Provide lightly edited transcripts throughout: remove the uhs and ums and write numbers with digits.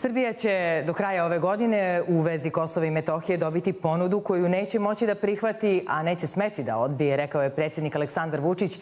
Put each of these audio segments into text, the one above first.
Srbija će do kraja ove godine u vezi Kosova i Metohije dobiti ponudu koju neće moći da prihvati, a neće smeti da odbije, rekao je predsjednik Aleksandar Vučić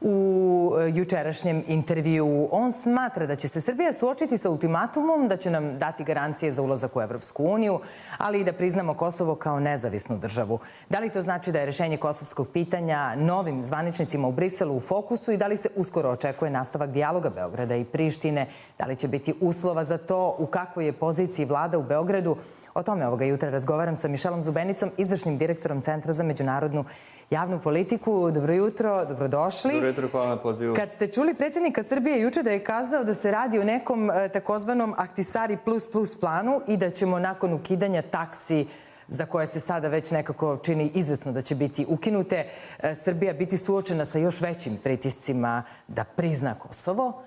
u jučerašnjem intervjuu. On smatra da će se Srbija suočiti sa ultimatumom, da će nam dati garancije za ulazak u Evropsku uniju, ali i da priznamo Kosovo kao nezavisnu državu. Da li to znači da je rešenje kosovskog pitanja novim zvaničnicima u Briselu u fokusu i da li se uskoro očekuje nastavak dijaloga Beograda i Prištine? Da li će biti uslova za to? U kakvoj je poziciji vlada u Beogradu? O tome ovoga jutra razgovaram sa Mišelom Zubenicom, izvršnim direktorom Centra za međunarodnu javnu politiku. Dobro jutro, dobrodošli. Dobro jutro, hvala na pozivu. Kad ste čuli predsjednika Srbije juče da je kazao da se radi o nekom takozvanom Ahtisaari plus planu i da ćemo nakon ukidanja taksi, za koje se sada već nekako čini izvesno da će biti ukinute, Srbija biti suočena sa još većim pritiscima da prizna Kosovo.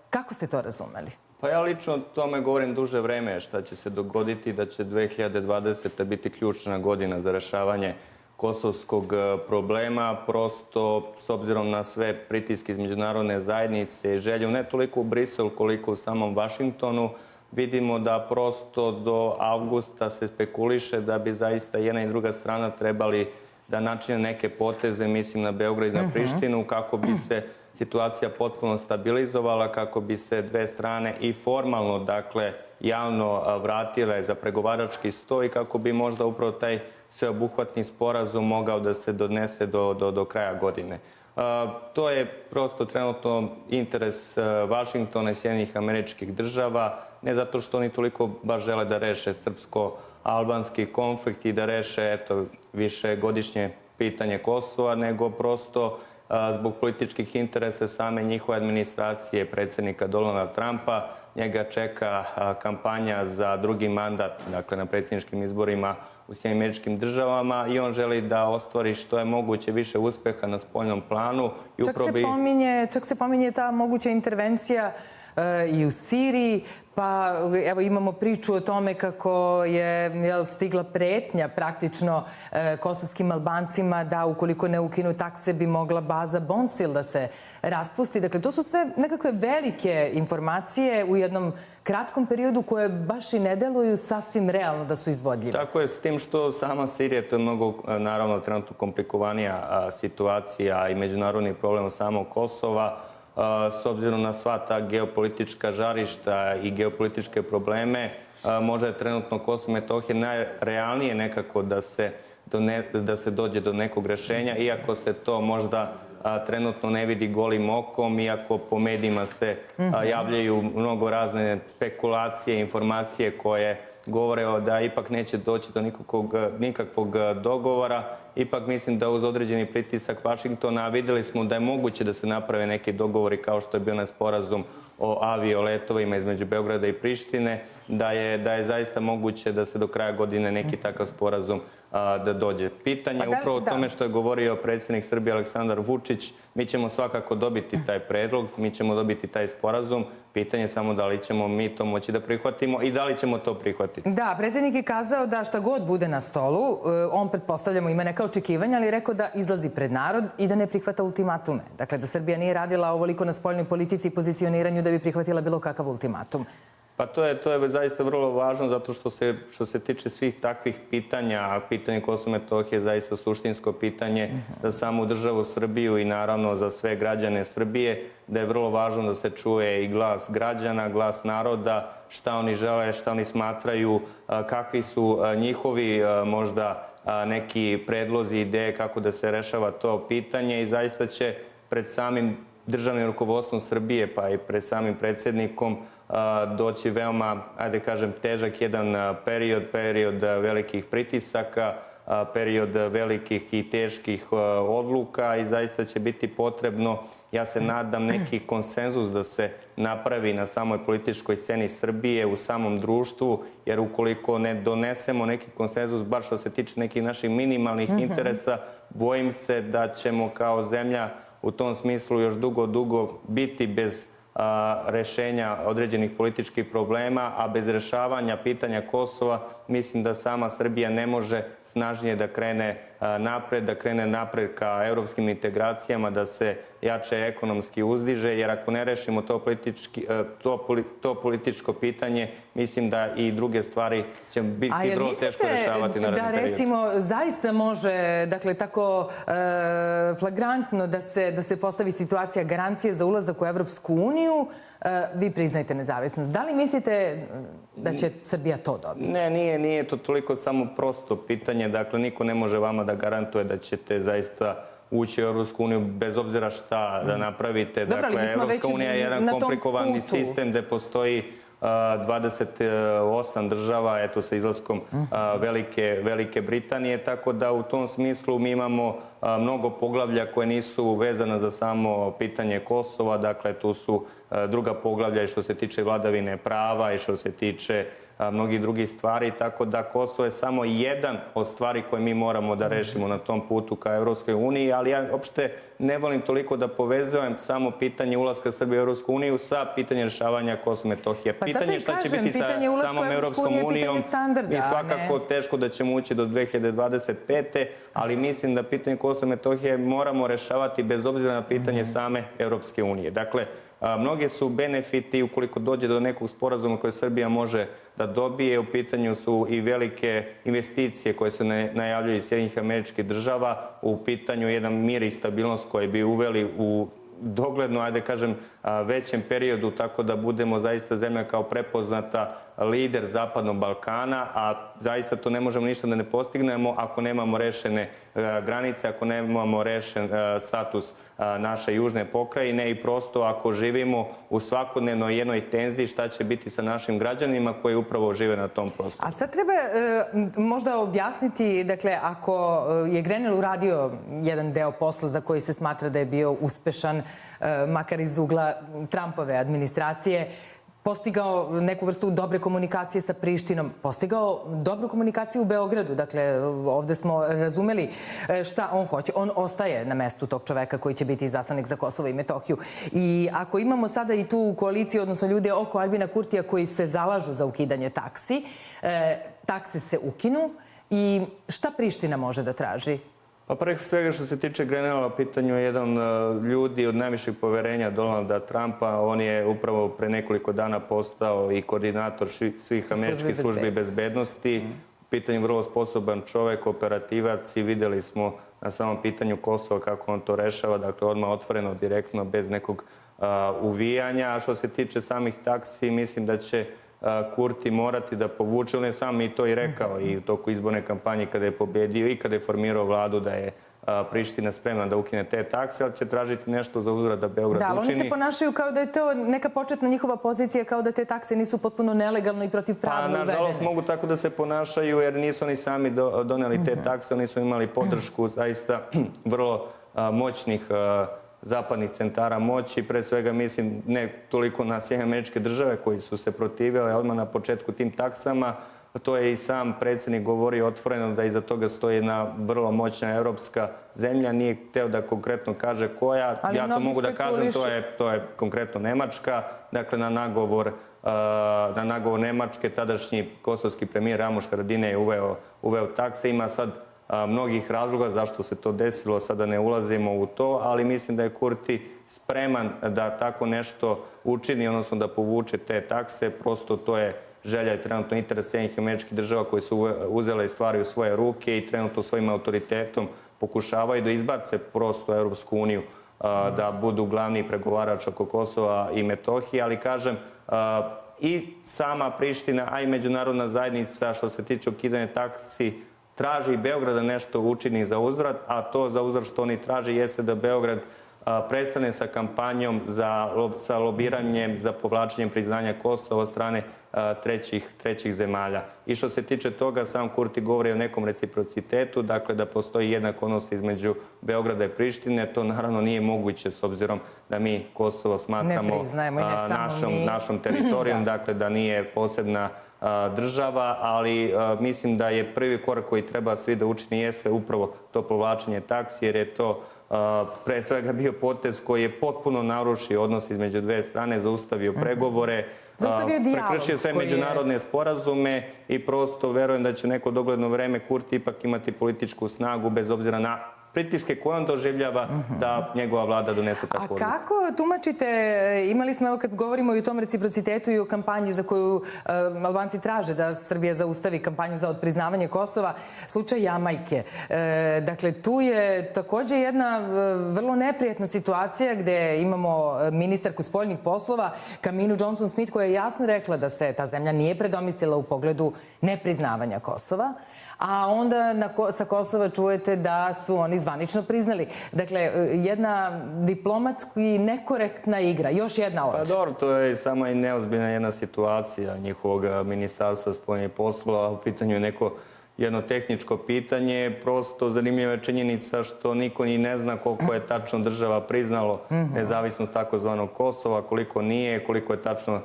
Kako ste to razumeli? Pa ja lično o tome govorim duže vreme, šta će se dogoditi, da će 2020. biti ključna godina za rešavanje kosovskog problema, prosto s obzirom na sve pritiske iz međunarodne zajednice i želju ne toliko u Briselu koliko u samom Vašingtonu, vidimo da prosto do avgusta se spekuliše da bi zaista jedna i druga strana trebali da načine neke poteze, mislim na Beograd i na Prištinu, kako bi se situacija potpuno stabilizovala, kako bi se dve strane i formalno, dakle, javno vratile za pregovarački sto i kako bi možda upravo taj sveobuhvatni sporazum mogao da se donese do kraja godine. To je prosto trenutno interes Vašingtona i Sjedinjenih Američkih Država, ne zato što oni toliko baš žele da reše srpsko-albanski konflikt i da reše višegodišnje pitanje Kosova, nego prosto zbog političkih interesa same njihove administracije, predsjednika Donalda Trumpa. Njega čeka kampanja za drugi mandat, dakle na predsjedničkim izborima u Sjedinjenim Američkim Državama, i on želi da ostvari što je moguće više uspeha na spoljnom planu. Čak se pominje ta moguća intervencija i u Siriji, pa evo imamo priču o tome kako je stigla pretnja praktično kosovskim Albancima da ukoliko ne ukinu takse bi mogla baza Bonsil da se raspusti. Dakle, to su sve nekakve velike informacije u jednom kratkom periodu koje baš i ne deluju sasvim realno da su izvodljive. Tako je, s tim što sama Sirija, to je mnogo, naravno, trenutno komplikovanija situacija i međunarodni problem samog Kosova. S obzirom na sva ta geopolitička žarišta i geopolitičke probleme, možda je trenutno Kosovo i Metohija najrealnije nekako da se dođe do nekog rešenja, iako se to možda trenutno ne vidi golim okom, iako po medijima se javljaju mnogo razne spekulacije, informacije koje govore da ipak neće doći do nikakvog dogovora. Ipak mislim da uz određeni pritisak Vašingtona vidjeli smo da je moguće da se naprave neki dogovori kao što je bio onaj sporazum o avioletovima između Beograda i Prištine, da je zaista moguće da se do kraja godine neki takav sporazum da dođe. Pitanje upravo o tome što je govorio predsjednik Srbije Aleksandar Vučić, mi ćemo svakako dobiti taj predlog, mi ćemo dobiti taj sporazum. Pitanje je samo da li ćemo mi to moći da prihvatimo i da li ćemo to prihvatiti. Da, predsjednik je kazao da šta god bude na stolu, on pretpostavljamo ima neka očekivanja, ali je rekao da izlazi pred narod i da ne prihvata ultimatume. Dakle, da Srbija nije radila ovoliko na spoljnoj politici i pozicioniranju da bi prihvatila bilo kakav ultimatum. Pa to je zaista vrlo važno zato što se tiče svih takvih pitanja, a pitanje Kosova i Metohije je zaista suštinsko pitanje za samu državu Srbiju i naravno za sve građane Srbije, da je vrlo važno da se čuje i glas građana, glas naroda, šta oni žele, šta oni smatraju, kakvi su njihovi možda neki predlozi, ideje kako da se rešava to pitanje, i zaista će pred samim državnim rukovodstvom Srbije pa i pred samim predsjednikom doći veoma, ajde kažem, težak jedan period velikih pritisaka, period velikih i teških odluka, i zaista će biti potrebno, ja se nadam, neki konsenzus da se napravi na samoj političkoj sceni Srbije, u samom društvu, jer ukoliko ne donesemo neki konsenzus, bar što se tiče nekih naših minimalnih interesa, bojim se da ćemo kao zemlja u tom smislu još dugo biti bez rešenja određenih političkih problema, a bez rešavanja pitanja Kosova mislim da sama Srbija ne može snažnije da krene napred ka evropskim integracijama, da se jače ekonomski uzdiže, jer ako ne rešimo to političko pitanje, mislim da i druge stvari će biti vrlo teško rešavati na narednom periodu. Da recimo zaista može, dakle, tako flagrantno da se postavi situacija garancije za ulazak u Evropsku uniju, vi priznajete nezavisnost. Da li mislite da će Srbija to dobiti? Ne, nije to toliko samo prosto pitanje. Dakle, niko ne može vama da garantuje da ćete zaista ući u Evropsku uniju bez obzira šta da napravite. Dakle, Evropska unija je jedan komplikovani sistem gde postoji 28 država, eto sa izlaskom Velike Britanije, tako da u tom smislu mi imamo mnogo poglavlja koje nisu vezana za samo pitanje Kosova, dakle tu su druga poglavlja i što se tiče vladavine prava i što se tiče mnogih drugih stvari, tako da Kosovo je samo jedan od stvari koje mi moramo da rešimo na tom putu ka Evropskoj uniji, ali ja uopšte ne volim toliko da povezujem samo pitanje ulaska Srbije u Evropsku uniju sa pitanjem rešavanja Kosova i Metohije. Pitanje šta će biti sa samom Evropskom unijom mi svakako teško da ćemo ući do 2025. ali mislim da pitanje Kosova i Metohije moramo rešavati bez obzira na pitanje same Evropske unije. Dakle, mnoge su benefiti ukoliko dođe do nekog sporazuma koje Srbija može da dobije. U pitanju su i velike investicije koje se najavljaju iz Sjedinjenih Američkih Država. U pitanju jedan mir i stabilnost koje bi uveli u dogledno, ajde kažem, većem periodu, tako da budemo zaista zemlja kao prepoznata lider Zapadnog Balkana, a zaista to ne možemo ništa da ne postignemo ako nemamo rešene granice, ako nemamo rešen status naše južne pokrajine i prosto ako živimo u svakodnevnoj jednoj tenziji šta će biti sa našim građanima koji upravo žive na tom prostoru. A sad treba možda objasniti, dakle, ako je Grenell uradio jedan deo posla za koji se smatra da je bio uspešan, makar iz ugla Trumpove administracije, postigao neku vrstu dobre komunikacije sa Prištinom, postigao dobru komunikaciju u Beogradu. Dakle, ovde smo razumeli šta on hoće. On ostaje na mestu tog čoveka koji će biti izaslanik za Kosovo i Metohiju. I ako imamo sada i tu koaliciju, odnosno ljude oko Aljbina Kurtija koji se zalažu za ukidanje taksi, takse se ukinu i šta Priština može da traži? Pa pre svega što se tiče Grenella, pitanju je jedan ljudi od najvišeg poverenja Donalda Trumpa. On je upravo pre nekoliko dana postao i koordinator svih američkih službi bezbednosti. Pitanje je vrlo sposoban čovek, operativac i videli smo na samom pitanju Kosova kako on to rešava. Dakle, odmah otvoreno, direktno, bez nekog uvijanja. A što se tiče samih taksi, mislim da će Kurti morati da povuče, on je sam i to i rekao i u toku izborne kampanje kada je pobedio i kada je formirao vladu da je Priština spremna da ukine te takse, ali će tražiti nešto za uzvrat da Beograd učini. Da, ali oni se ponašaju kao da je to neka početna njihova pozicija, kao da te takse nisu potpuno nelegalno i protivpravno uvedene. Pa, nažalost, mogu tako da se ponašaju jer nisu oni sami doneli te takse, oni su imali podršku zaista vrlo moćnih zapadnih centara moći. Pre svega mislim ne toliko na Sjedinjene Američke Države koji su se protivile odmah na početku tim taksama. To je i sam predsjednik govorio otvoreno da iza toga stoji jedna vrlo moćna evropska zemlja. Nije hteo da konkretno kaže koja. Ja to mogu da kažem, to je konkretno Nemačka. Dakle, na nagovor Nemačke tadašnji kosovski premijer Ramuš Haradinaj je uveo takse. Ima sad mnogih razloga zašto se to desilo, sada ne ulazimo u to, ali mislim da je Kurti spreman da tako nešto učini, odnosno da povuče te takse. Prosto to je želja i trenutno interes Sjedinjenih Američkih Država koji su uzele stvari u svoje ruke i trenutno svojim autoritetom pokušavaju da izbace prosto Evropsku uniju da budu glavni pregovarač oko Kosova i Metohije, ali kažem i sama Priština, a i međunarodna zajednica što se tiče ukidanja taksi traži Beograd da nešto učini za uzvrat, a to za uzvrat što oni traži jeste da Beograd prestane sa kampanjom, sa lobiranjem, za povlačenjem priznanja Kosova od strane trećih zemalja. I što se tiče toga, sam Kurti govori o nekom reciprocitetu, dakle da postoji jednak odnos između Beograda i Prištine. To naravno nije moguće s obzirom da mi Kosovo smatramo našom teritorijom, dakle da nije posebna država, ali mislim da je prvi korak koji treba svi da učini jeste upravo to povlačenje taksi, jer je to pre svega bio potez koji je potpuno narušio odnos između dve strane, zaustavio pregovore, Zaustavio dijalog prekršio sve koji je- međunarodne sporazume i prosto verujem da će neko dogledno vreme Kurti ipak imati političku snagu bez obzira na pritiske koje on doživljava da njegova vlada donese A takvu odluku. kako tumačite, imali smo, evo kad govorimo i o tom reciprocitetu i o kampanji za koju Albanci traže da Srbija zaustavi kampanju za odpriznavanje Kosova, slučaj Jamajke. Dakle, tu je takođe jedna vrlo neprijatna situacija gde imamo ministarku spoljnih poslova Kaminu Johnson-Smith koja je jasno rekla da se ta zemlja nije predomislila u pogledu nepriznavanja Kosova, a onda sa Kosova čujete da su oni zvanično priznali. Dakle, jedna diplomatski nekorektna igra. Još jedna od. Pa dobro, to je samo i neozbiljna jedna situacija njihovog ministarstva spoljnih poslova. U pitanju je neko jedno tehničko pitanje. Prosto zanimljiva je činjenica što niko ni ne zna koliko je tačno država priznalo nezavisnost takozvanog Kosova, koliko nije, koliko je tačno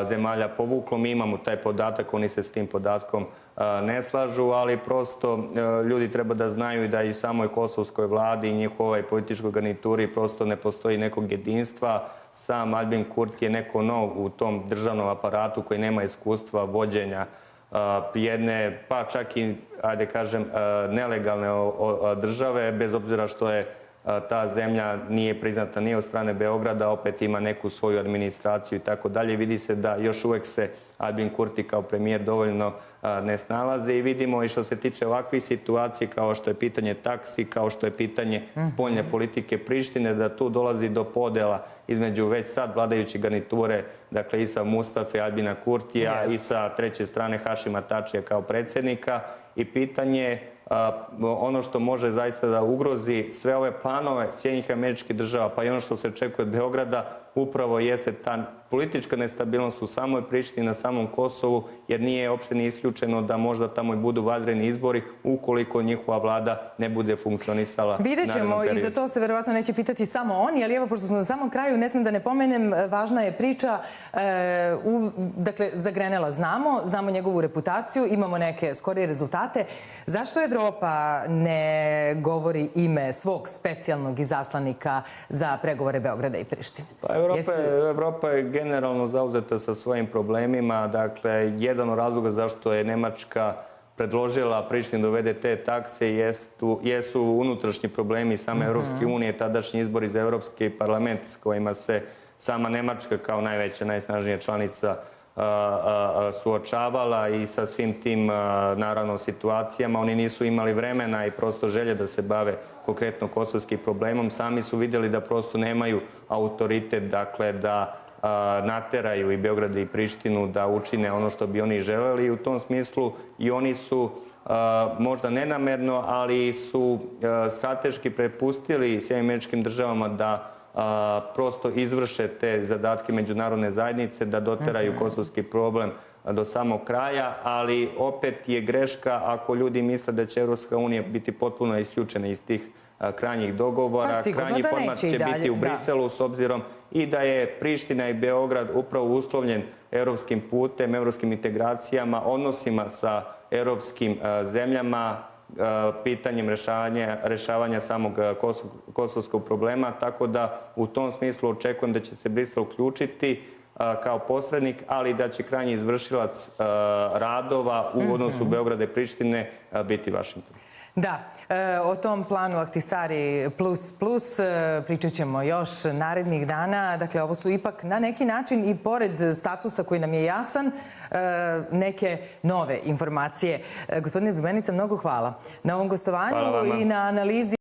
zemalja povuklo. Mi imamo taj podatak, oni se s tim podatkom ne slažu, ali prosto ljudi treba da znaju da i samoj kosovskoj vladi i njihovoj političkoj garnituri prosto ne postoji nekog jedinstva. Sam Albin Kurti je neko nov u tom državnom aparatu koji nema iskustva vođenja jedne, pa čak i, ajde kažem, nelegalne države, bez obzira što je ta zemlja nije priznata ni od strane Beograda, opet ima neku svoju administraciju i tako dalje. Vidi se da još uvek se Albin Kurti kao premijer dovoljno ne snalaze i vidimo i što se tiče ovakvih situacija kao što je pitanje taksi, kao što je pitanje spoljne politike Prištine, da tu dolazi do podela između već sad vladajuće garniture, dakle i sa Mustafe Albina Kurtija i sa treće strane Hašima Tačija kao predsjednika i pitanje ono što može zaista da ugrozi sve ove planove Sjedinjenih Američkih Država, pa i ono što se očekuje od Beograda, upravo jeste ta politička nestabilnost u samoj Prištini, na samom Kosovu, jer nije uopšte ni isključeno da možda tamo i budu vanredni izbori ukoliko njihova vlada ne bude funkcionisala. Vidjet ćemo i za to se verovatno neće pitati samo oni, ali evo, pošto smo na samom kraju, ne smijem da ne pomenem, važna je priča, dakle, za Grenela znamo njegovu reputaciju, imamo neke skorije rezultate. Zašto Evropa ne govori ime svog specijalnog izaslanika za pregovore Beograda i Prištine? Pa Evropa je generalno zauzeta sa svojim problemima. Dakle, jedan od razloga zašto je Nemačka predložila Prištini da uvede te takse jesu unutrašnji problemi same Evropske unije, tadašnji izbori za Evropski parlament s kojima se sama Nemačka kao najveća, najsnažnija članica suočavala i sa svim tim, naravno, situacijama. Oni nisu imali vremena i prosto želje da se bave konkretno kosovskim problemom. Sami su vidjeli da prosto nemaju autoritet, dakle, da nateraju i Beograd i Prištinu da učine ono što bi oni želeli i u tom smislu i oni su možda nenamerno, ali su strateški prepustili Sjedinjenim Američkim Državama da prosto izvrše te zadatke međunarodne zajednice, da doteraju kosovski problem do samog kraja, ali opet je greška ako ljudi misle da će Evropska unija biti potpuno isključena iz tih krajnjih dogovora. Krajnji format će biti u Briselu s obzirom i da je Priština i Beograd upravo uslovljen evropskim putem, evropskim integracijama, odnosima sa evropskim zemljama, pitanjem rešavanja samog kosovskog problema, tako da u tom smislu očekujem da će se Brisel uključiti kao posrednik, ali da će krajnji izvršilac radova u odnosu Beograda i Prištine biti Vašington. Da, o tom planu Ahtisaari plus pričat ćemo još narednih dana. Dakle, ovo su ipak na neki način i pored statusa koji nam je jasan, neke nove informacije. Gospodine Zubenica, mnogo hvala na ovom gostovanju i na analizi.